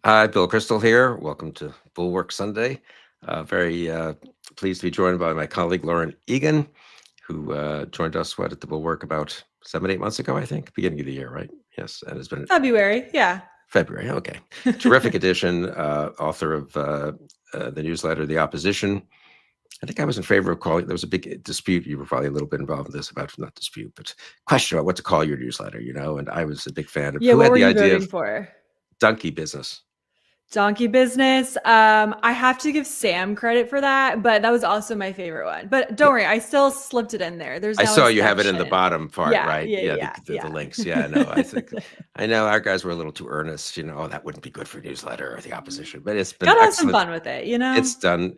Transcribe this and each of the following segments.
Hi, Bill Kristol here. Welcome to Bulwark Sunday. Very pleased to be joined by my colleague Lauren Egan, who joined us at the Bulwark about 7, 8 months ago, I think, beginning of the year, right? Yes, and it's been February, yeah. February. Okay, terrific edition. Author of the newsletter, The Opposition. I think I was in favor of calling. There was a big dispute. You were probably a little bit involved in this about not dispute, but question about what to call your newsletter. And I was a big fan of Yeah, who what had were the you idea voting of for? donkey business. Donkey business. I have to give Sam credit for that, but that was also my favorite one. But don't worry, I still slipped it in there. There's I now a saw you have it in the section. bottom part, Yeah, right? yeah, Yeah, yeah, the links. yeah. Yeah, no, I know our guys were a little too earnest. Oh, that wouldn't be good for newsletter or the opposition, but it's been Gotta have some excellent. fun with it.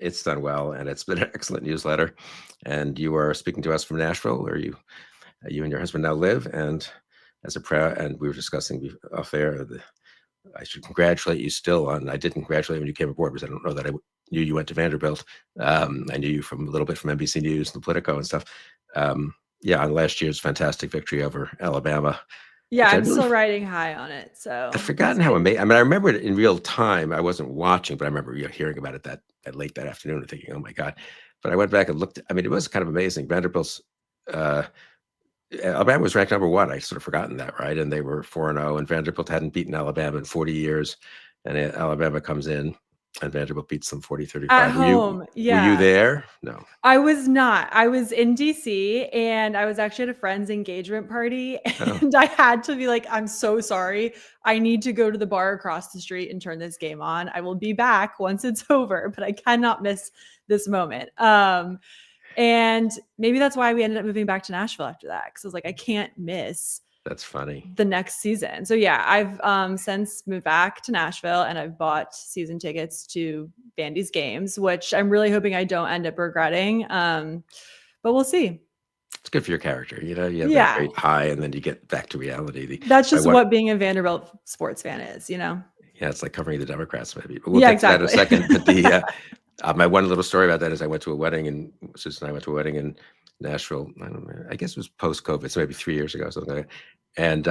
It's done well, and it's been an excellent newsletter. And you are speaking to us from Nashville, where you and your husband now live. And and we were discussing off air. I should congratulate you still on. I did congratulate when you came aboard because I don't know that I knew you went to Vanderbilt. I knew you from a little bit from NBC News and Politico and stuff. Yeah, on last year's fantastic victory over Alabama, Yeah, which I I'm really still riding high on it. I've So it's forgotten how good. amazing. I mean, I remember it in real time. I wasn't watching, but I remember hearing about it that late that afternoon and thinking, "Oh my god!" But I went back and looked. I mean, it was kind of amazing. Vanderbilt's uh, Alabama was ranked number one. I sort of forgotten that, right? And they were 4-0, and Vanderbilt hadn't beaten Alabama in 40 years. And Alabama comes in, and Vanderbilt beats them At 40-35. home, Were you yeah. there? No. I was not. I was in DC and I was actually at a friend's engagement party Oh, and I had to be like, I'm so sorry. I need to go to the bar across the street and turn this game on. I will be back once it's over, but I cannot miss this moment. And maybe that's why we ended up moving back to Nashville after that. Cause I was like, I can't miss that's funny. the next season. So yeah, I've since moved back to Nashville and I've bought season tickets to Vandy's games, which I'm really hoping I don't end up regretting. But we'll see. It's good for your character. You have that Yeah. great high, and then you get back to reality. That's My just one, what being a Vanderbilt sports fan is. Yeah, it's like covering the Democrats, maybe. But we'll Yeah, get to that in a exactly. second. But the my one little story about that is I went to a wedding, and Susan and I went to a wedding in Nashville. I don't know. I guess it was post-COVID, so maybe 3 years ago, something like that.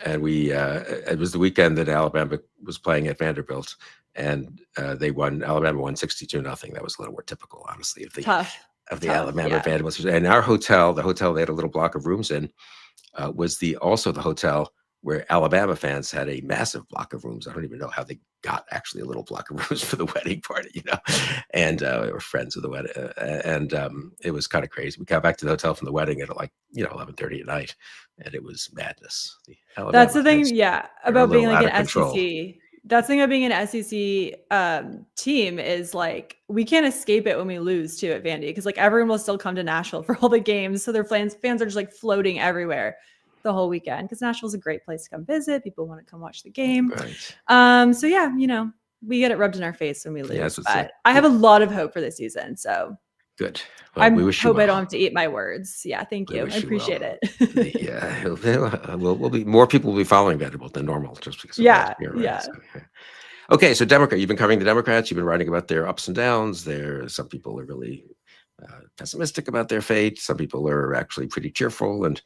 And we it was the weekend that Alabama was playing at Vanderbilt, and they won. Alabama won 62-0. That was a little more typical, honestly, of the Tough. Alabama Yeah. Vanderbilt. And our hotel, the hotel they had a little block of rooms in, was also the hotel where Alabama fans had a massive block of rooms. I don't even know how they got actually a little block of rooms for the wedding party, and we were friends of the wedding. And it was kind of crazy. We got back to the hotel from the wedding at like, 11:30 at night, and it was madness. The That's Alabama the thing, fans, yeah, they're a about being little like out of an control. SEC. That's the thing about being an SEC team is like we can't escape it when we lose too at Vandy because like everyone will still come to Nashville for all the games, so their fans are just like floating everywhere the whole weekend because Nashville's a great place to come visit. People want to come watch the game. Right. So yeah, we get it rubbed in our face when we Yeah, lose, it's but I have a lot of hope for this season. So good. I Well, we wish you hope I don't well. have to eat my words. Yeah, thank We you. I wish you well. appreciate it. We'll be more people will be following Vanderbilt than normal just because of last Yeah, year, right? yeah. So, yeah. Okay, so Democrat, you've been covering the Democrats. You've been writing about their ups and downs. Some people are really pessimistic about their fate. Some people are actually pretty cheerful. And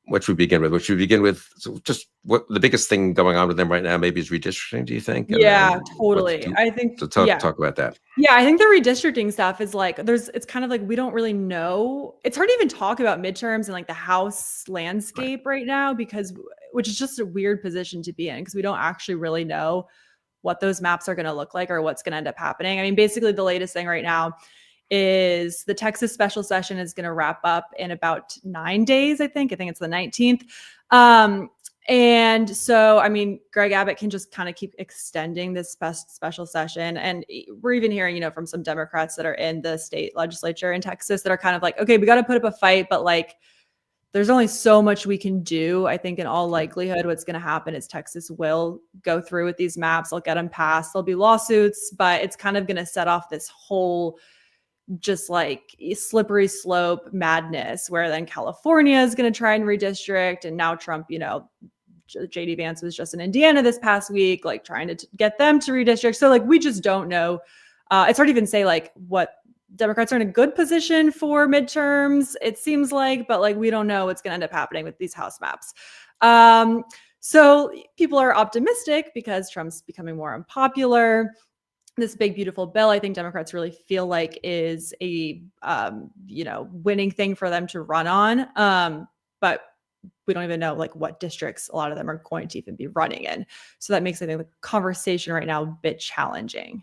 what should we begin with? So just what the biggest thing going on with them right now maybe is redistricting. Do you think? And Yeah, what to totally. do? I think, So yeah. talk about that. Yeah, I think the redistricting stuff is like it's kind of like we don't really know. It's hard to even talk about midterms and like the House Right. landscape right now which is just a weird position to be in because we don't actually really know what those maps are going to look like or what's going to end up happening. I mean, basically the latest thing right now is the Texas special session is going to wrap up in about 9 days, I think. I think it's the 19th. And so, I mean, Greg Abbott can just kind of keep extending this special session. And we're even hearing, from some Democrats that are in the state legislature in Texas that are kind of like, okay, we got to put up a fight, but like, there's only so much we can do. I think in all likelihood, what's going to happen is Texas will go through with these maps. They'll get them passed. There'll be lawsuits, but it's kind of going to set off this whole just like slippery slope madness where then California is going to try and redistrict. And now Trump, JD Vance was just in Indiana this past week, like trying to get them to redistrict. So like, we just don't know. It's hard to even say like what Democrats are in a good position for midterms, it seems like, but like, we don't know what's going to end up happening with these House maps. So people are optimistic because Trump's becoming more unpopular. This big beautiful bill, I think Democrats really feel like is a winning thing for them to run on. But we don't even know like what districts a lot of them are going to even be running in. So that makes, I think, the conversation right now a bit challenging.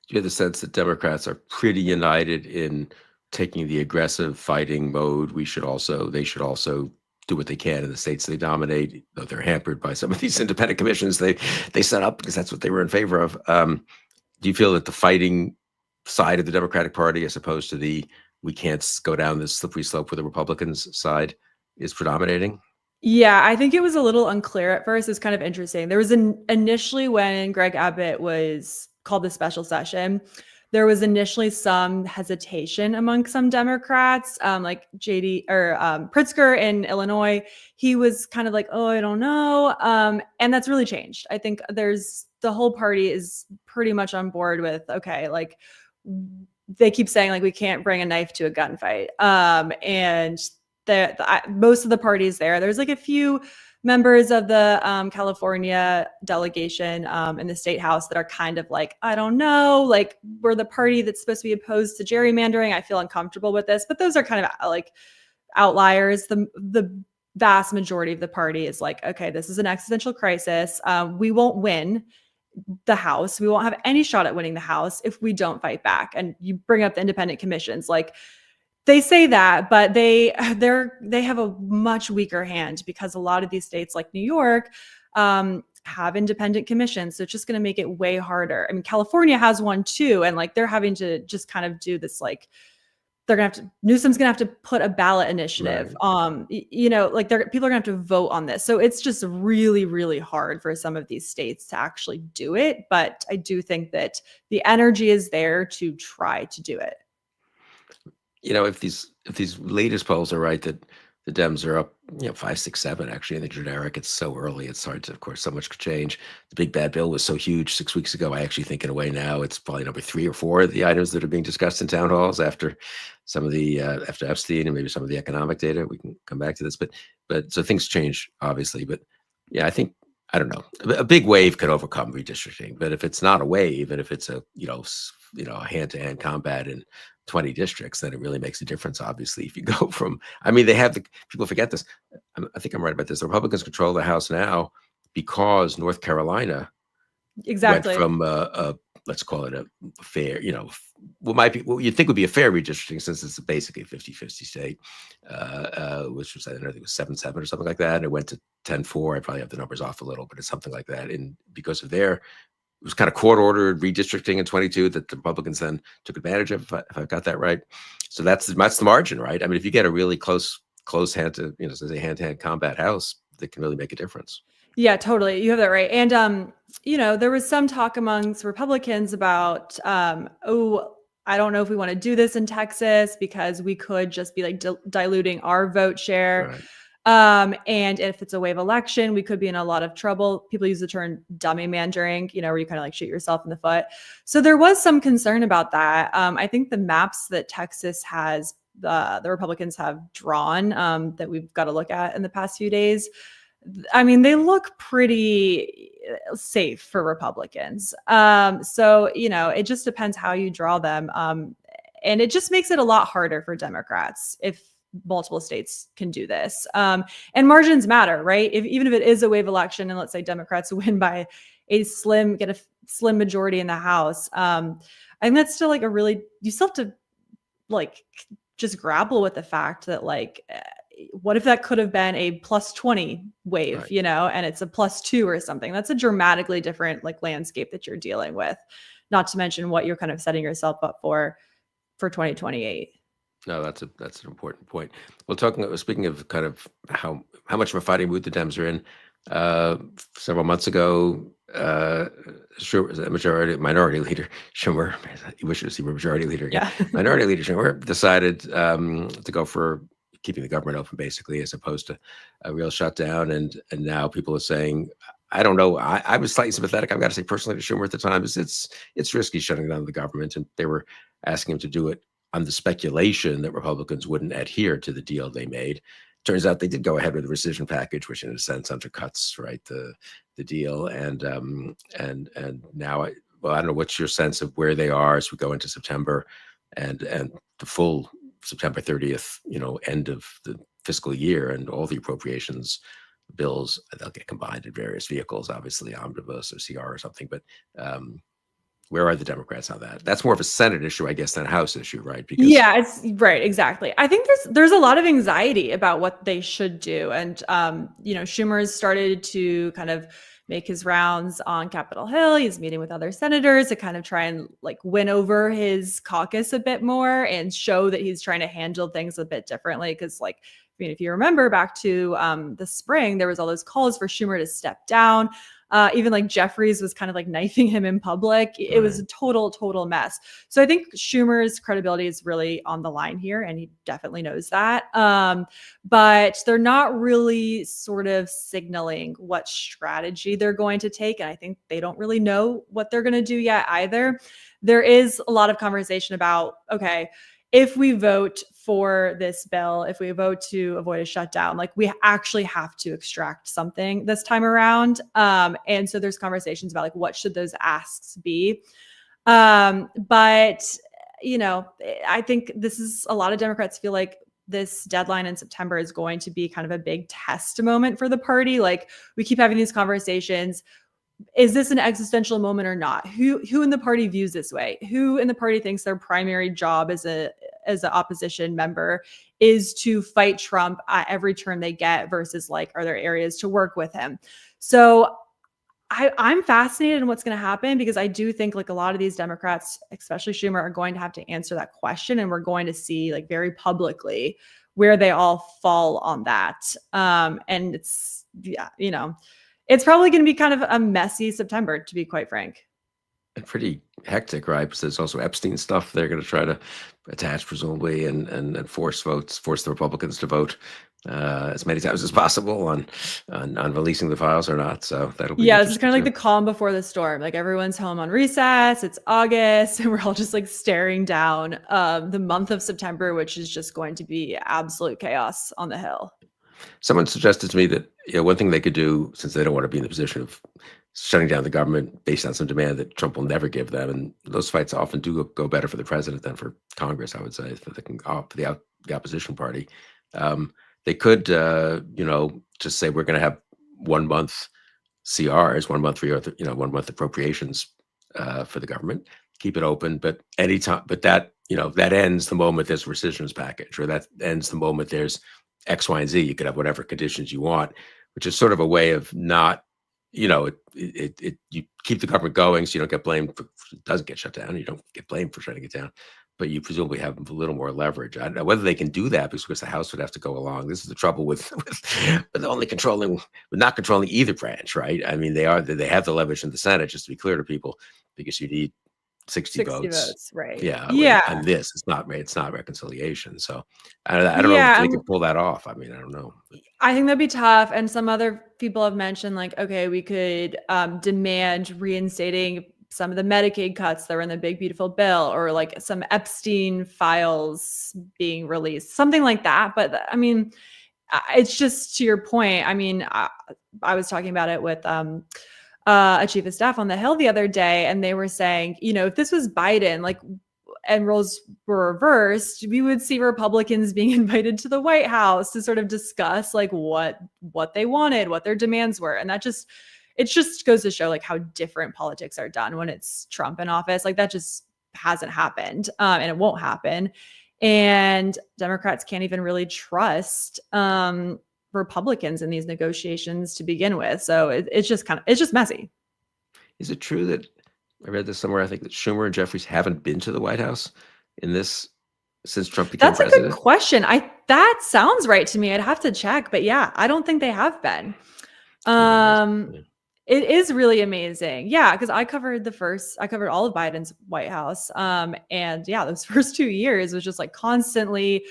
Do you have the sense that Democrats are pretty united in taking the aggressive fighting mode? They should also do what they can in the states they dominate, though they're hampered by some of these independent commissions they set up because that's what they were in favor of. Do you feel that the fighting side of the Democratic Party, as opposed to the we can't go down this slippery slope with the Republicans side, is predominating? Yeah, I think it was a little unclear at first. It's kind of interesting. There was initially when Greg Abbott was called the special session, there was initially some hesitation among some Democrats, like JD or Pritzker in Illinois. He was kind of like, "Oh, I don't know," and that's really changed. I think the whole party is pretty much on board with, okay, like they keep saying like we can't bring a knife to a gunfight, and most of the parties there's like a few members of the California delegation in the state house that are kind of like, I don't know, like we're the party that's supposed to be opposed to gerrymandering. I feel uncomfortable with this, but those are kind of like outliers. The vast majority of the party is like, okay, this is an existential crisis. We won't win the House. We won't have any shot at winning the House if we don't fight back. And you bring up the independent commissions, like they say that, but they have a much weaker hand because a lot of these states like New York have independent commissions. So it's just going to make it way harder. I mean, California has one too. And like, they're having to just kind of do this, like, Newsom's going to have to put a ballot initiative. Right. Like people are going to have to vote on this. So it's just really, really hard for some of these states to actually do it. But I do think that the energy is there to try to do it. If these latest polls are right, that the Dems are up, 5, 6, 7 actually in the generic. It's so early. It's hard to, of course, so much could change. The big bad bill was so huge 6 weeks ago. I actually think in a way now it's probably number 3 or 4 of the items that are being discussed in town halls after some of the after Epstein and maybe some of the economic data. We can come back to this, but so things change obviously. But yeah, I don't know. A big wave could overcome redistricting, but if it's not a wave and if it's a hand-to-hand combat in 20 districts, then it really makes a difference. Obviously, if you go from, they have people forget this. I think I'm right about this. The Republicans control the House now because North Carolina Exactly. went from let's call it a fair, what you'd think would be a fair redistricting, since it's basically a 50-50 state, which was, I don't know, I think it was 7-7 or something like that. And it went to 10-4. I probably have the numbers off a little, but it's something like that. And because of it was kind of court-ordered redistricting in 22 that the Republicans then took advantage of, if I've got that right. So that's the margin, right? I mean, if you get a really close hand-to-hand combat House, that can really make a difference. Yeah, totally. You have that right. And, there was some talk amongst Republicans about, I don't know if we want to do this in Texas because we could just be like diluting our vote share. Right. And if it's a wave election, we could be in a lot of trouble. People use the term dummy mandering, where you kind of like shoot yourself in the foot. So there was some concern about that. I think the maps that Texas has, the Republicans have drawn, that we've got to look at in the past few days, they look pretty safe for Republicans. So, it just depends how you draw them. And it just makes it a lot harder for Democrats if multiple states can do this. And margins matter, right? Even if it is a wave election and let's say Democrats win by get a slim majority in the House, I think that's still like you still have to like just grapple with the fact that what if that could have been a +20 wave, Right. And it's a +2 or something? That's a dramatically different landscape that you're dealing with, not to mention what you're kind of setting yourself up for 2028. No, that's an important point. Well, speaking of kind of how much of a fighting mood the Dems are in, several months ago, Minority Leader Schumer, he wishes he were Majority Leader again. Yeah. Minority Leader Schumer decided to go for keeping the government open, basically, as opposed to a real shutdown. And now people are saying, I don't know. I was slightly sympathetic, I've got to say, personally, to Schumer at the time. It's risky shutting down the government, and they were asking him to do it on the speculation that Republicans wouldn't adhere to the deal they made. turns out they did go ahead with the rescission package, which in a sense undercuts, right, the deal. And now, well, I don't know, what's your sense of where they are as we go into September and the full September 30th, end of the fiscal year, and all the appropriations bills, they'll get combined in various vehicles, obviously omnibus or CR or something. But where are the Democrats on that? That's more of a Senate issue, I guess, than a House issue, right? Because Yeah, it's right, exactly. I think there's a lot of anxiety about what they should do. And Schumer's started to kind of make his rounds on Capitol Hill. He's meeting with other senators to kind of try and like win over his caucus a bit more and show that he's trying to handle things a bit differently. Because if you remember back to the spring, there was all those calls for Schumer to step down. Even like Jeffries was kind of like knifing him in public. It was a total mess. So I think Schumer's credibility is really on the line here, and he definitely knows that. But they're not really sort of signaling what strategy they're going to take. And I think they don't really know what they're going to do yet either. There is a lot of conversation about, okay, if we vote for this bill, if we vote to avoid a shutdown, like we actually have to extract something this time around. And so there's conversations about like, what should those asks be? But, I think this is, a lot of Democrats feel like this deadline in September is going to be kind of a big test moment for the party. Like we keep having these conversations. Is this an existential moment or not? Who in the party views this way? Who in the party thinks their primary job as an opposition member is to fight Trump at every turn they get versus like, are there areas to work with him? So I'm fascinated in what's going to happen, because I do think like a lot of these Democrats, especially Schumer, are going to have to answer that question. And we're going to see like very publicly where they all fall on that. And it's, it's probably going to be kind of a messy September, to be quite frank. And pretty hectic, right? Because there's also Epstein stuff they're going to try to attach, presumably, and force the Republicans to vote as many times as possible on releasing the files or not. So that'll be this is kind of like too. the calm before the storm. Like everyone's home on recess. It's August, and we're all just like staring down the month of September, which is just going to be absolute chaos on the Hill. Someone suggested to me that one thing they could do, since they don't want to be in the position of shutting down the government based on some demand that Trump will never give them, and those fights often do go better for the president than for Congress, I would say, for the opposition party. They could, just say we're going to have 1 month CRs, 1 month 1 month appropriations for the government, keep it open, but anytime, but that ends the moment there's a rescissions package, or that ends the moment there's X, Y, and Z. You could have whatever conditions you want, which is sort of a way of not, you keep the government going, so you don't get blamed for it doesn't get shut down. You don't get blamed for shutting it down, but you presumably have a little more leverage. I don't know whether they can do that, because the House would have to go along. This is the trouble with not controlling either branch, right? I mean, they have the leverage in the Senate, just to be clear to people, because you need 60 votes, right? Yeah. And it's not reconciliation. So I don't know if they can pull that off. I mean, I don't know. I think that'd be tough. And some other people have mentioned like, okay, we could demand reinstating some of the Medicaid cuts that were in the big, beautiful bill, or like some Epstein files being released, something like that. But I mean, it's just to your point. I mean, I was talking about it with a chief of staff on the Hill the other day, and they were saying, if this was Biden, like, and roles were reversed, we would see Republicans being invited to the White House to sort of discuss like what they wanted, what their demands were. And it just goes to show like how different politics are done when it's Trump in office. Like that just hasn't happened, and it won't happen. And Democrats can't even really trust Republicans in these negotiations to begin with. So it's just messy. Is it true that I read this somewhere? I think that Schumer and Jeffries haven't been to the White House since Trump became president. That's a good question. That sounds right to me. I'd have to check, but yeah, I don't think they have been. It is really amazing. Yeah, because I covered all of Biden's White House. And yeah, those first 2 years was just like constantly,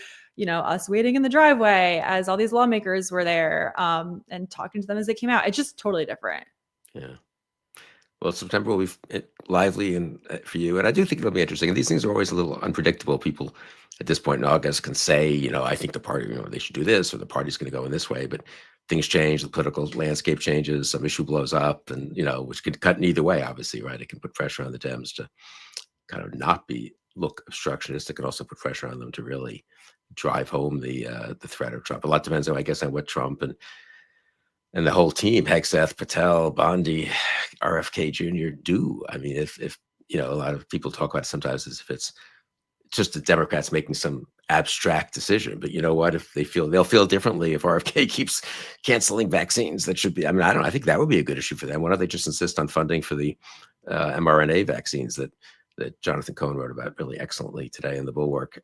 us waiting in the driveway as all these lawmakers were there, and talking to them as they came out. It's just totally different. Yeah. Well, September will be lively and for you, and I do think it'll be interesting. And these things are always a little unpredictable. People at this point in August can say, I think the party, they should do this, or the party's going to go in this way. But things change, the political landscape changes, some issue blows up, and which could cut in either way. Obviously, right? It can put pressure on the Dems to kind of not look obstructionist. It could also put pressure on them to really drive home the threat of Trump. A lot depends, I guess, on what Trump and the whole team, Hegseth, Patel, Bondi, RFK Jr. do. I mean, if a lot of people talk about it sometimes as if it's just the Democrats making some abstract decision. But you know what? If they'll feel differently if RFK keeps canceling vaccines. That should be, I think that would be a good issue for them. Why don't they just insist on funding for the mRNA vaccines that Jonathan Cohen wrote about really excellently today in the Bulwark?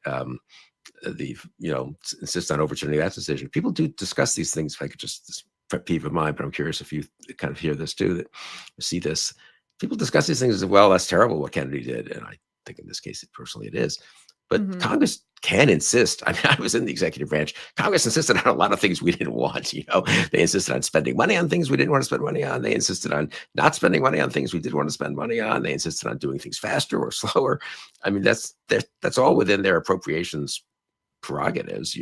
Insist on overturning that decision. People do discuss these things. If I could just, this pet peeve of mine, but I'm curious if you kind of hear this too, that see this. People discuss these things as well. That's terrible what Kennedy did, and I think in this case, personally, it is. But Congress can insist. I mean, I was in the executive branch. Congress insisted on a lot of things we didn't want. They insisted on spending money on things we didn't want to spend money on. They insisted on not spending money on things we did want to spend money on. They insisted on doing things faster or slower. I mean, that's all within their appropriations prerogatives.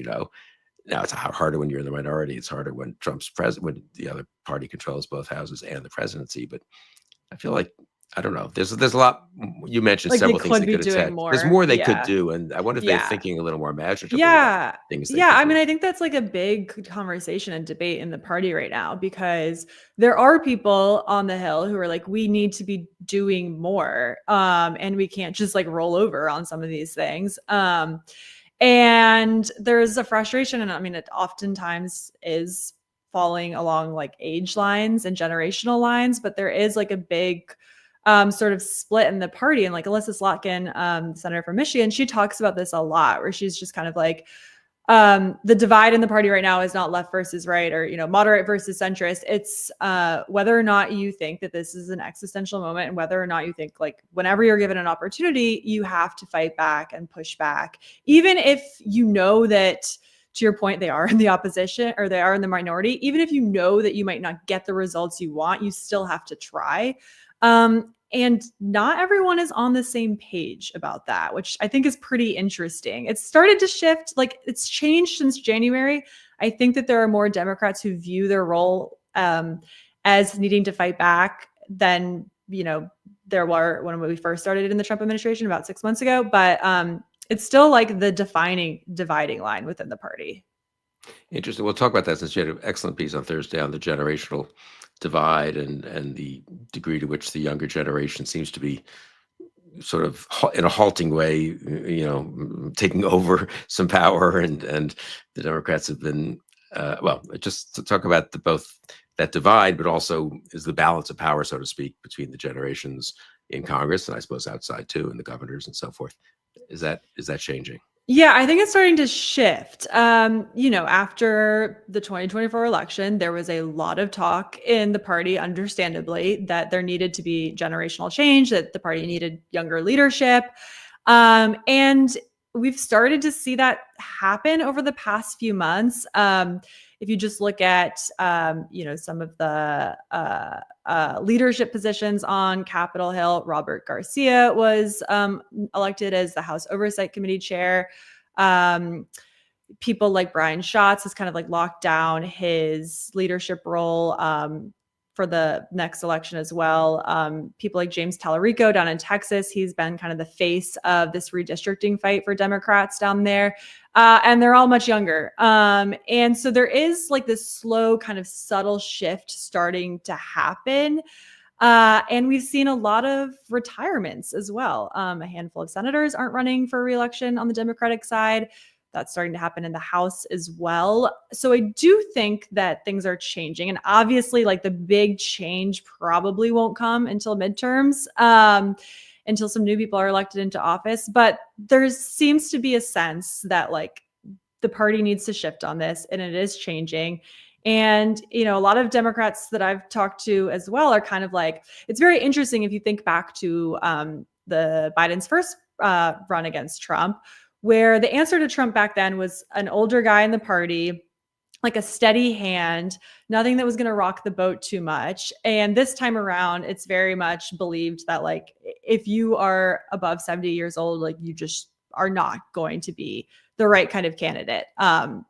Now it's harder when you're in the minority. It's harder when Trump's president, when the other party controls both houses and the presidency. But I feel like, I don't know. There's a lot. You mentioned Like several they things could they be could doing attack. more. There's more they could Yeah. do, and I wonder if they're thinking a little more imaginatively. Yeah. About things. Yeah. I mean, I think that's like a big conversation and debate in the party right now, because there are people on the Hill who are like, we need to be doing more, and we can't just like roll over on some of these things. And there's a frustration, and I mean, it oftentimes is falling along like age lines and generational lines, but there is like a big sort of split in the party. And like Alyssa Slotkin, senator from Michigan, she talks about this a lot, where she's just kind of like, the divide in the party right now is not left versus right, or moderate versus centrist. It's whether or not you think that this is an existential moment, and whether or not you think like whenever you're given an opportunity, you have to fight back and push back, even if that, to your point, they are in the opposition or they are in the minority. Even if that you might not get the results you want, you still have to try. And not everyone is on the same page about that, which I think is pretty interesting. It's started to shift, like it's changed since January. I think that there are more Democrats who view their role as needing to fight back than, there were when we first started in the Trump administration about 6 months ago. But it's still like the dividing line within the party. Interesting. We'll talk about that, since you had an excellent piece on Thursday on the generational divide and the degree to which the younger generation seems to be sort of in a halting way, taking over some power, and the Democrats have been just to talk about both that divide, but also is the balance of power, so to speak, between the generations in Congress, and I suppose outside too, and the governors and so forth. Is that changing? Yeah, I think it's starting to shift. After the 2024 election, there was a lot of talk in the party, understandably, that there needed to be generational change, that the party needed younger leadership. And we've started to see that happen over the past few months. If you just look at, some of the leadership positions on Capitol Hill, Robert Garcia was elected as the House Oversight Committee chair. People like Brian Schatz has kind of like locked down his leadership role for the next election as well. People like James Tallarico down in Texas, he's been kind of the face of this redistricting fight for Democrats down there. And they're all much younger. And so there is like this slow kind of subtle shift starting to happen. And we've seen a lot of retirements as well. A handful of senators aren't running for re-election on the Democratic side. That's starting to happen in the House as well. So I do think that things are changing. And obviously, like the big change probably won't come until midterms, until some new people are elected into office. But there seems to be a sense that like the party needs to shift on this, and it is changing. And, a lot of Democrats that I've talked to as well are kind of like, it's very interesting if you think back to the Biden's first run against Trump, where the answer to Trump back then was an older guy in the party, like a steady hand, nothing that was going to rock the boat too much. And this time around, it's very much believed that like, if you are above 70 years old, like you just are not going to be the right kind of candidate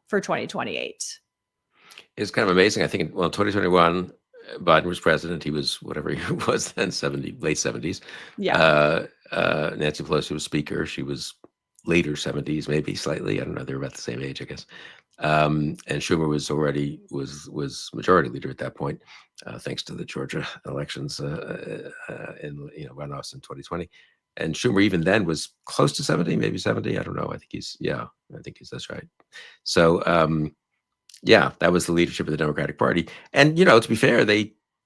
for 2028. It's kind of amazing. I think, well, 2021, Biden was president. He was whatever he was then, 70, late 70s. Yeah. Nancy Pelosi was speaker. She was later 70s, maybe slightly. I don't know. They're about the same age, I guess. And Schumer was majority leader at that point, thanks to the Georgia elections in runoffs in 2020. And Schumer even then was close to 70, maybe 70. I don't know. I think that's right. So yeah, that was the leadership of the Democratic Party. And to be fair,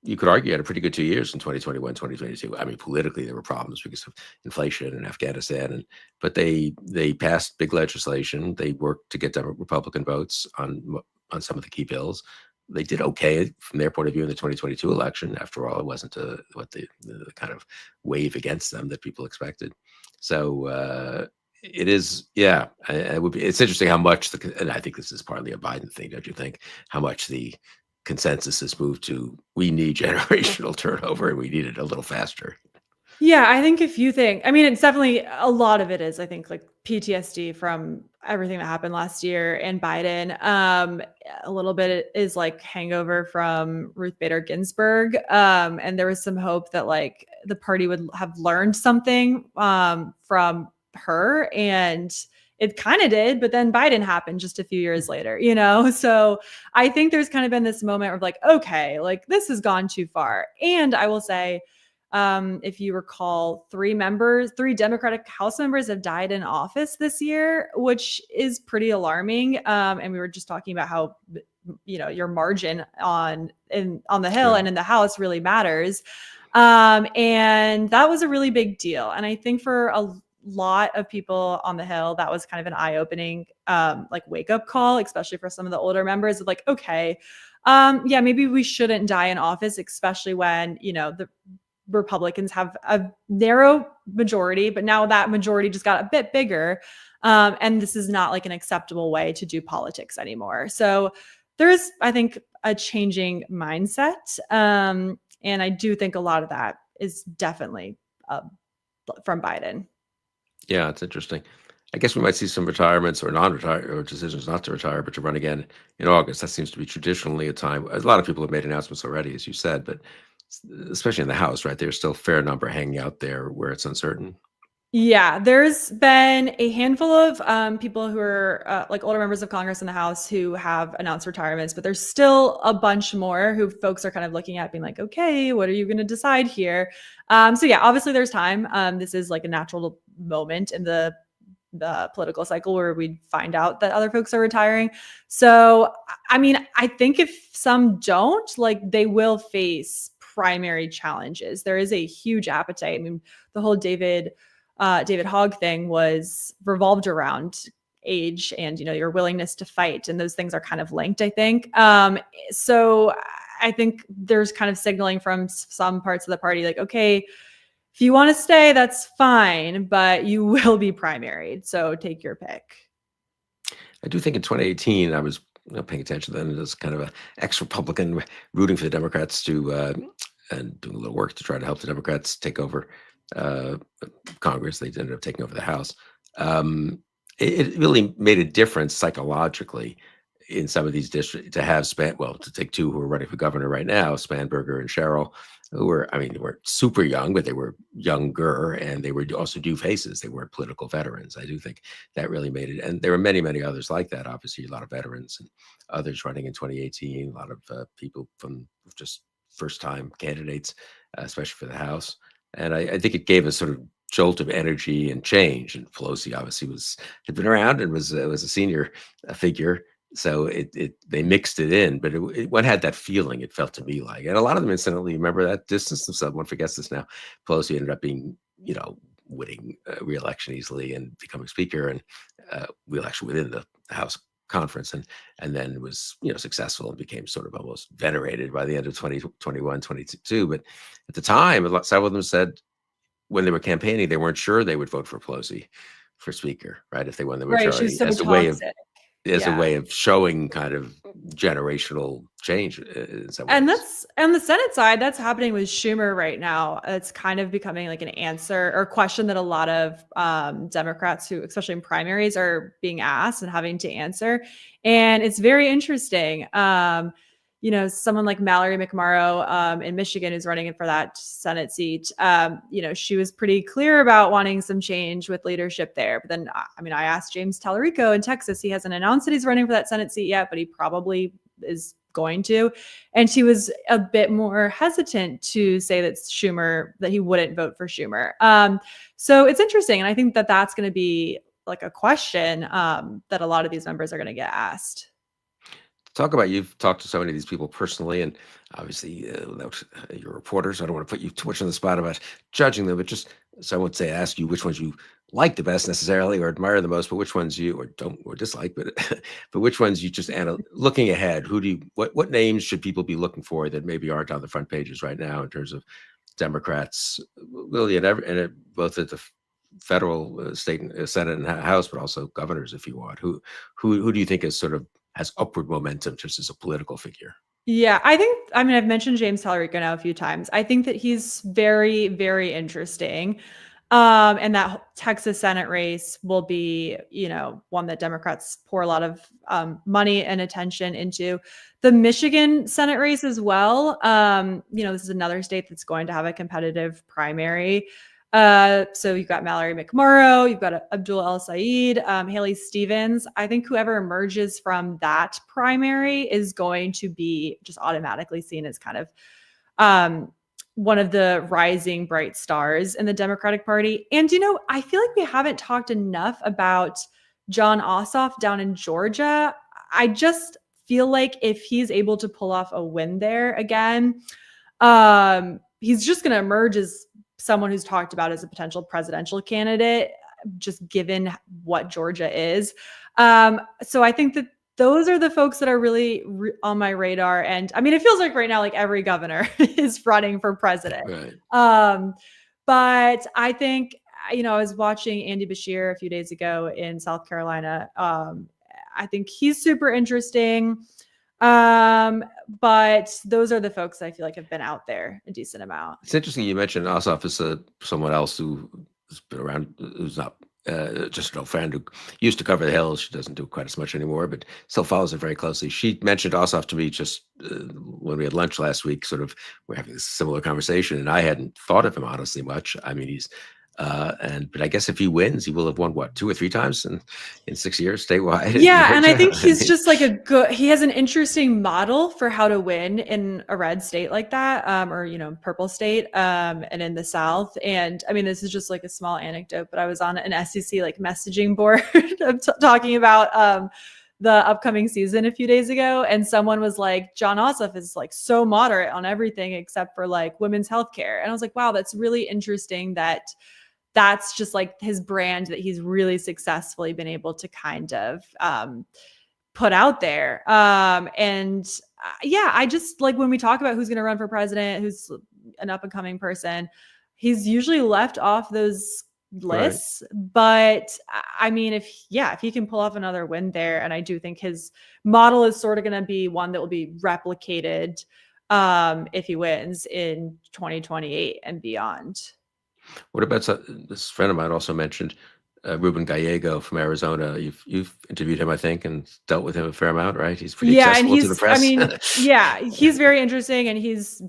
you could argue had a pretty good 2 years in 2021, 2022. I mean, politically there were problems because of inflation and Afghanistan, but they passed big legislation. They worked to get Republican votes on some of the key bills. They did okay from their point of view in the 2022 election. After all, it wasn't the kind of wave against them that people expected. So it is, yeah. It's interesting how much and I think this is partly a Biden thing, don't you think? How much the consensus has moved to we need generational turnover and we need it a little faster. Yeah, I think it's definitely a lot of it is, I think, like PTSD from everything that happened last year and Biden. A little bit is like hangover from Ruth Bader Ginsburg. And there was some hope that like the party would have learned something from her, and it kind of did, but then Biden happened just a few years later, So I think there's kind of been this moment of like, okay, like this has gone too far. And I will say, if you recall, 3 Democratic House members have died in office this year, which is pretty alarming. And we were just talking about how, your margin on the Hill and in the House really matters. And that was a really big deal. And I think for a lot of people on the Hill, that was kind of an eye-opening like wake-up call, especially for some of the older members of like, okay, yeah, maybe we shouldn't die in office, especially when, the Republicans have a narrow majority, but now that majority just got a bit bigger. And this is not like an acceptable way to do politics anymore. So there's, I think, a changing mindset. And I do think a lot of that is definitely from Biden. Yeah, it's interesting. I guess we might see some retirements or non-retire or decisions not to retire, but to run again in August. That seems to be traditionally a time. A lot of people have made announcements already, as you said, but especially in the House, right? There's still a fair number hanging out there where it's uncertain. Yeah, there's been a handful of people who are like older members of Congress in the House who have announced retirements, but there's still a bunch more who folks are kind of looking at being like, okay, what are you going to decide here? So yeah, obviously there's time. This is like a natural moment in the political cycle where we find out that other folks are retiring. So, I mean, I think if some don't, like they will face primary challenges. There is a huge appetite. I mean, the whole David Hogg thing was revolved around age and, your willingness to fight. And those things are kind of linked, I think. So I think there's kind of signaling from some parts of the party, like, okay, if you want to stay, that's fine, but you will be primaried. So take your pick. I do think in 2018, I was paying attention then as kind of an ex-Republican rooting for the Democrats and doing a little work to try to help the Democrats take over Congress. They ended up taking over the House. It really made a difference psychologically in some of these districts to have to take 2 who are running for governor right now, Spanberger and Sherrill, who were, they weren't super young, but they were younger and they were also new faces. They weren't political veterans. I do think that really made it. And there were many, many others like that. Obviously, a lot of veterans and others running in 2018, a lot of people from just first-time candidates, especially for the House. And I think it gave a sort of jolt of energy and change. And Pelosi obviously had been around and was a senior figure. So they mixed it in, but one had that feeling, it felt to me like, and a lot of them incidentally remember that distance themselves. One forgets this now. Pelosi ended up being, winning re-election easily and becoming speaker and re-election within the House conference, and then was successful and became sort of almost venerated by the end of 2021, 2022. But at the time, several of them said when they were campaigning, they weren't sure they would vote for Pelosi for speaker, right? If they won the majority, Right, she was so as a way of toxic. as a way of showing kind of generational change in some And ways. that's on the Senate side, that's happening with Schumer right now. It's kind of becoming like an answer or question that a lot of Democrats who, especially in primaries, are being asked and having to answer. And it's very interesting. Someone like Mallory McMorrow in Michigan who's running for that Senate seat, she was pretty clear about wanting some change with leadership there. But then, I asked James Tallarico in Texas. He hasn't announced that he's running for that Senate seat yet, but he probably is going to. And she was a bit more hesitant to say that he wouldn't vote for Schumer. So it's interesting. And I think that that's going to be like a question that a lot of these members are going to get asked. You've talked to so many of these people personally, and obviously, without your reporters, I don't want to put you too much on the spot about judging them, but just so I won't say ask you which ones you like the best necessarily or admire the most, but which ones you or don't or dislike, but but which ones you just looking ahead. What names should people be looking for that maybe aren't on the front pages right now in terms of Democrats, really, both at the federal, state, Senate, and House, but also governors, if you want. Who do you think is sort of has upward momentum just as a political figure? Yeah, I've mentioned James Tallarico now a few times. I think that he's very, very interesting. And that Texas Senate race will be, one that Democrats pour a lot of money and attention into. The Michigan Senate race as well. This is another state that's going to have a competitive primary. So you've got Mallory McMorrow, you've got Abdul El Sayed, Haley Stevens. I think whoever emerges from that primary is going to be just automatically seen as kind of one of the rising bright stars in the Democratic Party. And, I feel like we haven't talked enough about Jon Ossoff down in Georgia. I just feel like if he's able to pull off a win there again, he's just going to emerge as someone who's talked about as a potential presidential candidate, just given what Georgia is. So I think that those are the folks that are really on my radar. And it feels like right now, like every governor is running for president. Right. But I think, I was watching Andy Beshear a few days ago in South Carolina. I think he's super interesting. But those are the folks I feel like have been out there a decent amount. It's interesting you mentioned Ossoff as someone else who's been around, who's not just an old friend who used to cover the Hill. She doesn't do quite as much anymore, but still follows it very closely. She mentioned Ossoff to me just when we had lunch last week. Sort of, we're having this similar conversation, and I hadn't thought of him honestly much. He's but I guess if he wins, he will have won 2 or 3 times in 6 years statewide. Yeah, and I think he's just like he has an interesting model for how to win in a red state like that, or purple state, and in the South. And this is just like a small anecdote, but I was on an SEC like messaging board talking about the upcoming season a few days ago, and someone was like, Jon Ossoff is like so moderate on everything except for like women's healthcare. And I was like, wow, that's really interesting that's just like his brand that he's really successfully been able to kind of put out there. I just like when we talk about who's going to run for president, who's an up and coming person, he's usually left off those lists. Right. But if he can pull off another win there, and I do think his model is sort of going to be one that will be replicated if he wins in 2028 and beyond. What about this friend of mine also mentioned Ruben Gallego from Arizona? You've interviewed him, I think, and dealt with him a fair amount, right? He's pretty accessible to the press. He's very interesting, and he's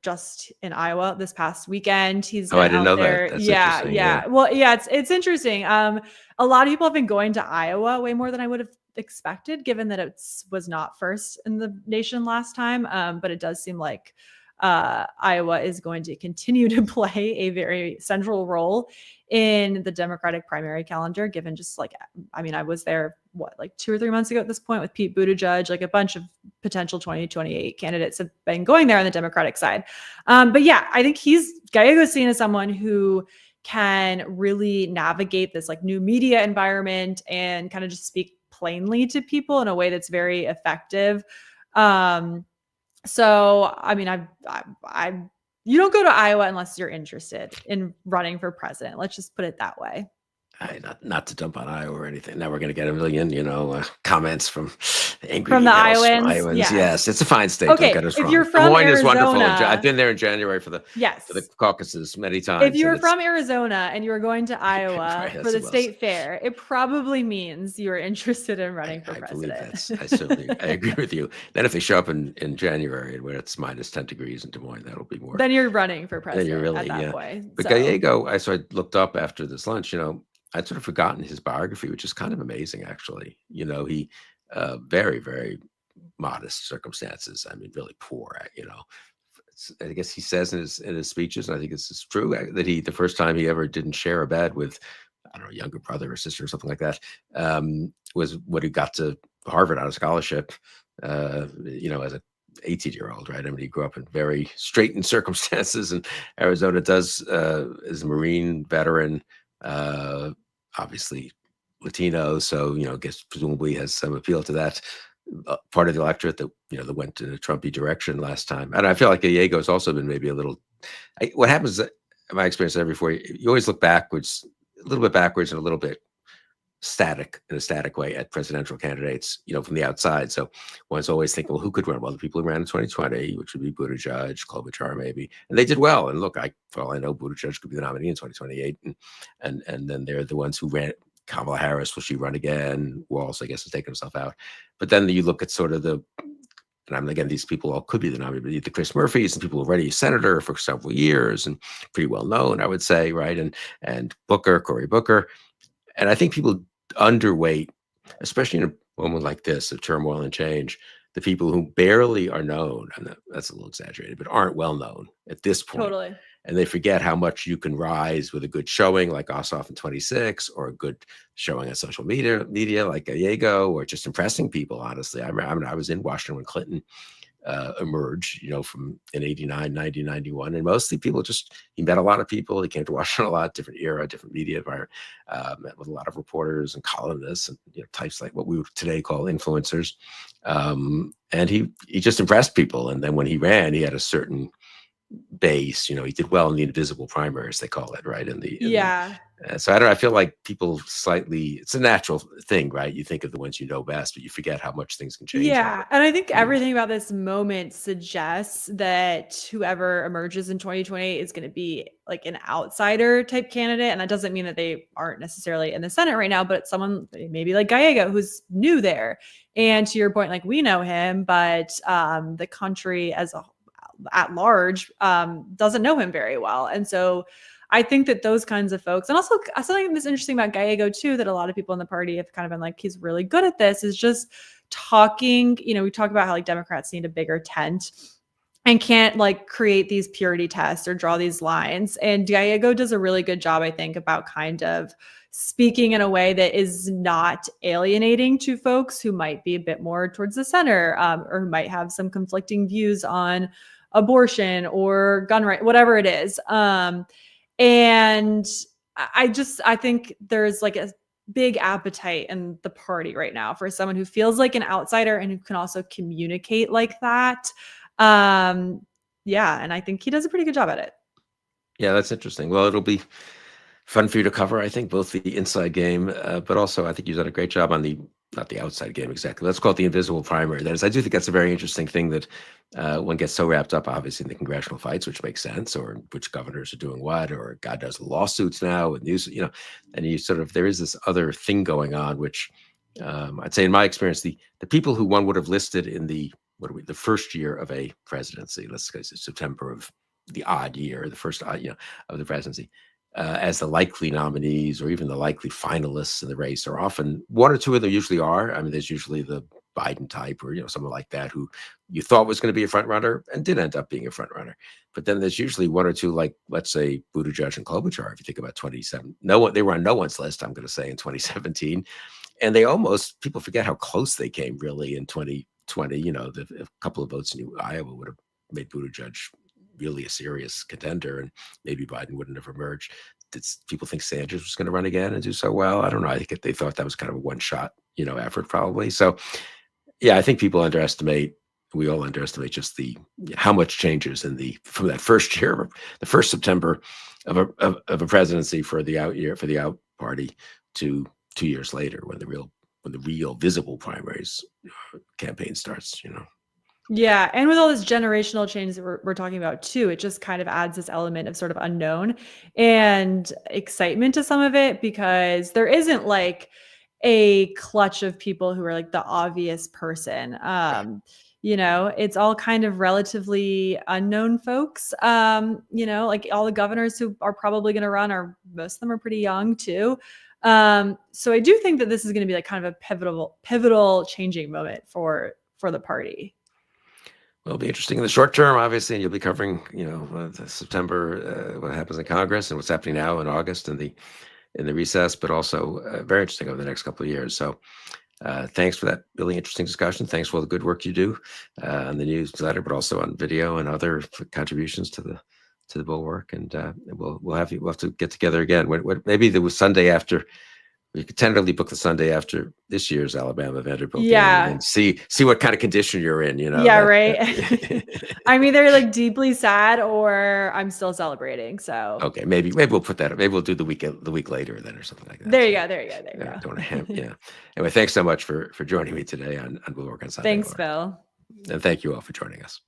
just in Iowa this past weekend. He's I didn't know that. That's interesting. Yeah. Well, yeah, it's interesting. A lot of people have been going to Iowa way more than I would have expected, given that it was not first in the nation last time. But it does seem like Iowa is going to continue to play a very central role in the Democratic primary calendar, given just like, I was there, 2 or 3 months ago at this point with Pete Buttigieg, like a bunch of potential 2028 candidates have been going there on the Democratic side. But yeah, I think Gallego's seen as someone who can really navigate this like new media environment and kind of just speak plainly to people in a way that's very effective. So, you don't go to Iowa unless you're interested in running for president. Let's just put it that way. not to dump on Iowa or anything. Now we're going to get a million, comments from angry From the emails from Iowans, Iowans. yeah. Yes, it's a fine state. Okay, Don't get us if wrong. you're Des from Moines is wonderful. I've Arizona, been there in January for the yes. caucuses many times. If you're and it's from Arizona and you are going to Iowa Right, for that's the who else. state fair, it probably means you are interested in running for I believe president. I agree with you. Then if they show up in January and when it's minus 10 degrees in Des Moines, that'll be more. Then you're running for Then you're president at really, that yeah. point. But So Gallego, I looked up after this lunch, I'd sort of forgotten his biography, which is kind of amazing, actually. He very, very modest circumstances. I mean, really poor. I guess he says in his speeches, and I think this is true, that the first time he ever didn't share a bed with, I don't know, a younger brother or sister or something like that, was when he got to Harvard on a scholarship. As a 18-year-old, right? I mean, he grew up in very straitened circumstances, and Arizona is a Marine veteran, obviously Latino, so I guess presumably has some appeal to that part of the electorate that went in a Trumpy direction last time. And I feel like Gallego's also been maybe a little. What happens, in my experience, every 4 years, you always look backwards, a little bit backwards, and a little bit in a static way at presidential candidates, from the outside. So one's always thinking, well, who could run? Well, the people who ran in 2020, which would be Buttigieg, Klobuchar, maybe, and they did well. And look, for all I know, Buttigieg could be the nominee in 2028, and then they're the ones who ran. Kamala Harris, will she run again? Walz, I guess, has taken himself out. But then you look at sort of again, these people all could be the nominee, but the Chris Murphys and people already a senator for several years and pretty well known, I would say, right? And Cory Booker. And I think people underweight, especially in a moment like this of turmoil and change, the people who barely are known. And that's a little exaggerated, but aren't well known at this point. totally. And they forget how much you can rise with a good showing like Ossoff in 26, or a good showing on social media like Gallego, or just impressing people, honestly. I mean, I was in Washington when Clinton emerged, from in 89, 90, 91. And mostly people he met a lot of people. He came to Washington a lot, different era, different media environment, met with a lot of reporters and columnists and types like what we would today call influencers. And he just impressed people. And then when he ran, he had a certain base. He did well in the invisible primaries, they call it, right? So I don't know, I feel like people it's a natural thing, right? You think of the ones you know best, but you forget how much things can change. Yeah. And I think everything about this moment suggests that whoever emerges in 2028 is going to be like an outsider type candidate. And that doesn't mean that they aren't necessarily in the Senate right now, but it's someone maybe like Gallego who's new there. And to your point, like, we know him, but the country at large doesn't know him very well. And so I think that those kinds of folks, and also something that's interesting about Gallego too, that a lot of people in the party have kind of been like, he's really good at this, is just talking. We talk about how like Democrats need a bigger tent and can't like create these purity tests or draw these lines. And Gallego does a really good job, I think, about kind of speaking in a way that is not alienating to folks who might be a bit more towards the center, or who might have some conflicting views on abortion or gun rights, whatever it is. And I think there's like a big appetite in the party right now for someone who feels like an outsider and who can also communicate like that. Yeah. And I think he does a pretty good job at it. Yeah, that's interesting. Well, it'll be fun for you to cover, I think, both the inside game, but also I think you've done a great job on not the outside game exactly. Let's call it the invisible primary. That is, I do think that's a very interesting thing that one gets so wrapped up, obviously, in the congressional fights, which makes sense, or which governors are doing what, or God knows lawsuits now with news, and you there is this other thing going on, which I'd say in my experience, the people who one would have listed in the first year of a presidency, let's say September of the odd year, the first odd, of the presidency, as the likely nominees or even the likely finalists in the race are often one or two of them usually are. I mean, there's usually the Biden type or, someone like that who you thought was going to be a front runner and did end up being a front runner. But then there's usually one or two, like, let's say Buttigieg and Klobuchar, if you think about 27, they were on no one's list, I'm going to say, in 2017. And people forget how close they came really in 2020. A couple of votes in Iowa would have made Buttigieg really a serious contender, and maybe Biden wouldn't have emerged. Did people think Sanders was going to run again and do so well? I don't know. I think they thought that was kind of a one-shot, effort probably. So, yeah, I think we all underestimate just how much changes from that first year, the first September of a presidency for the out party to 2 years later when the real visible primaries campaign starts. Yeah. And with all this generational change that we're talking about too, it just kind of adds this element of sort of unknown and excitement to some of it, because there isn't like a clutch of people who are like the obvious person. It's all kind of relatively unknown folks. Like all the governors who are probably going to run most of them are pretty young too. So I do think that this is going to be like kind of a pivotal changing moment for the party. Well, it'll be interesting in the short term, obviously, and you'll be covering, September, what happens in Congress and what's happening now in August in the recess, but also very interesting over the next couple of years. So, thanks for that really interesting discussion. Thanks for all the good work you do on the newsletter, but also on video and other contributions to the Bulwark. And we'll have to get together again. Maybe the Sunday after. We could tentatively book the Sunday after this year's Alabama Vanderbilt game, and then see what kind of condition you're in. Yeah, right. I'm either like deeply sad or I'm still celebrating. So okay, maybe we'll put that. Maybe we'll do the week later then, or something like that. There you go. Don't want to yeah. Anyway, thanks so much for joining me today on Bulwark on Sunday. Thanks, Bill. And thank you all for joining us.